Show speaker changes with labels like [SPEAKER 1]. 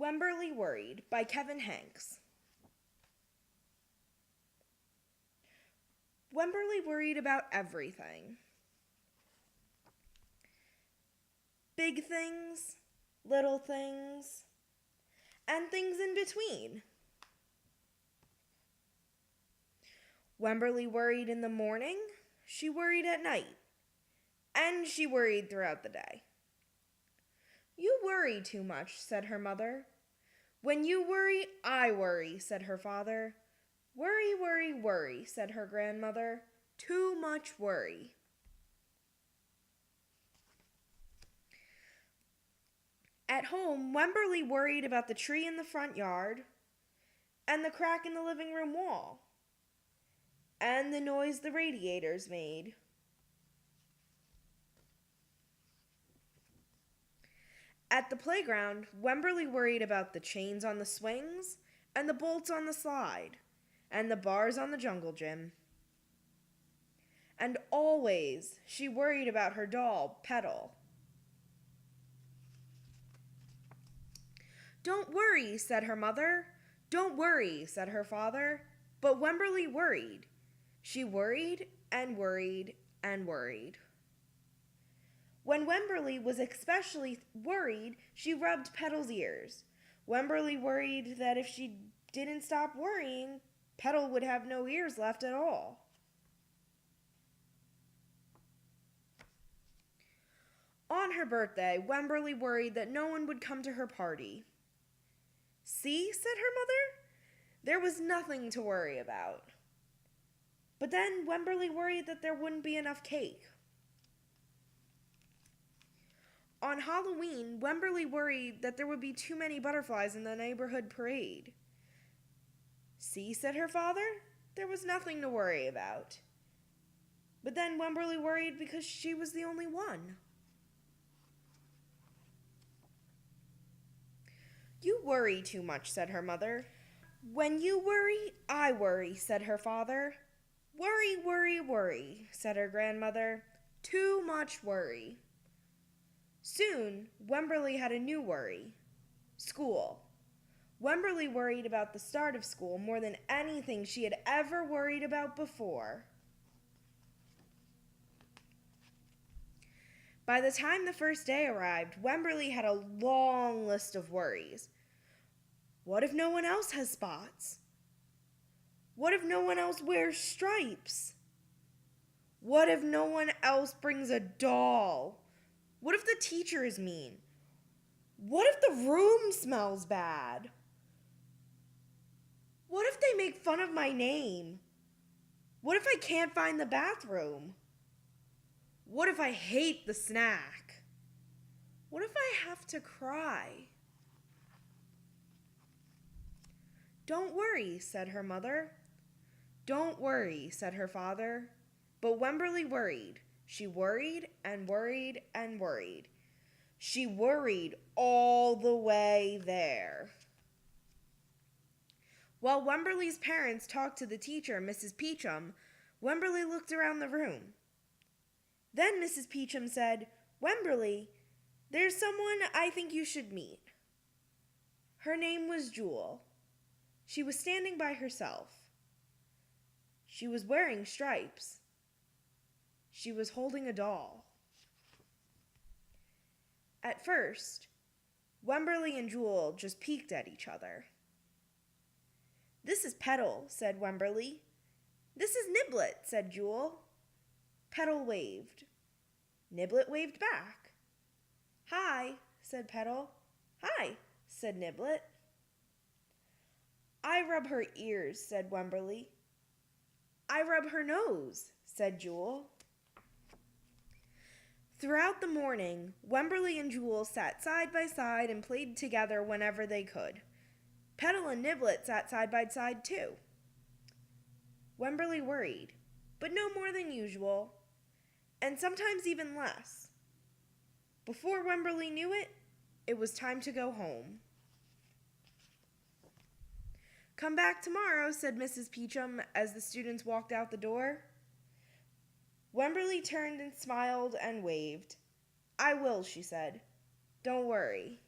[SPEAKER 1] Wemberly Worried by Kevin Henkes. Wemberly worried about everything. Big things, little things, and things in between. Wemberly worried in the morning, she worried at night, and she worried throughout the day. "You worry too much," said her mother. "When you worry, I worry," said her father. "Worry, worry, worry," said her grandmother. "Too much worry." At home, Wemberly worried about the tree in the front yard, and the crack in the living room wall, and the noise the radiators made. At the playground, Wemberly worried about the chains on the swings, and the bolts on the slide, and the bars on the jungle gym. And always she worried about her doll, Petal. "Don't worry," said her mother. "Don't worry," said her father. But Wemberly worried. She worried and worried and worried. When Wemberly was especially worried, she rubbed Petal's ears. Wemberly worried that if she didn't stop worrying, Petal would have no ears left at all. On her birthday, Wemberly worried that no one would come to her party. "See," said her mother, "there was nothing to worry about." But then Wemberly worried that there wouldn't be enough cake. On Halloween, Wemberly worried that there would be too many butterflies in the neighborhood parade. "See," said her father, "there was nothing to worry about." But then Wemberly worried because she was the only one. "You worry too much," said her mother. "When you worry, I worry," said her father. "Worry, worry, worry," said her grandmother. "Too much worry." Soon, Wemberly had a new worry: school. Wemberly worried about the start of school more than anything she had ever worried about before. By the time the first day arrived, Wemberly had a long list of worries. What if no one else has spots? What if no one else wears stripes? What if no one else brings a doll? What if the teacher is mean? What if the room smells bad? What if they make fun of my name? What if I can't find the bathroom? What if I hate the snack? What if I have to cry? "Don't worry," said her mother. "Don't worry," said her father. But Wemberly worried. She worried and worried and worried. She worried all the way there. While Wemberly's parents talked to the teacher, Mrs. Peachum, Wemberly looked around the room. Then Mrs. Peachum said, "Wemberly, there's someone I think you should meet." Her name was Jewel. She was standing by herself. She was wearing stripes. She was holding a doll. At first, Wemberly and Jewel just peeked at each other. "This is Petal," said Wemberly. "This is Niblet," said Jewel. Petal waved. Niblet waved back. "Hi," said Petal. "Hi," said Niblet. "I rub her ears," said Wemberly. "I rub her nose," said Jewel. Throughout the morning, Wemberly and Jewel sat side by side and played together whenever they could. Petal and Niblet sat side by side too. Wemberly worried, but no more than usual, and sometimes even less. Before Wemberly knew it, it was time to go home. "Come back tomorrow," said Mrs. Peachum as the students walked out the door. Wemberly turned and smiled and waved. "I will," she said. "Don't worry."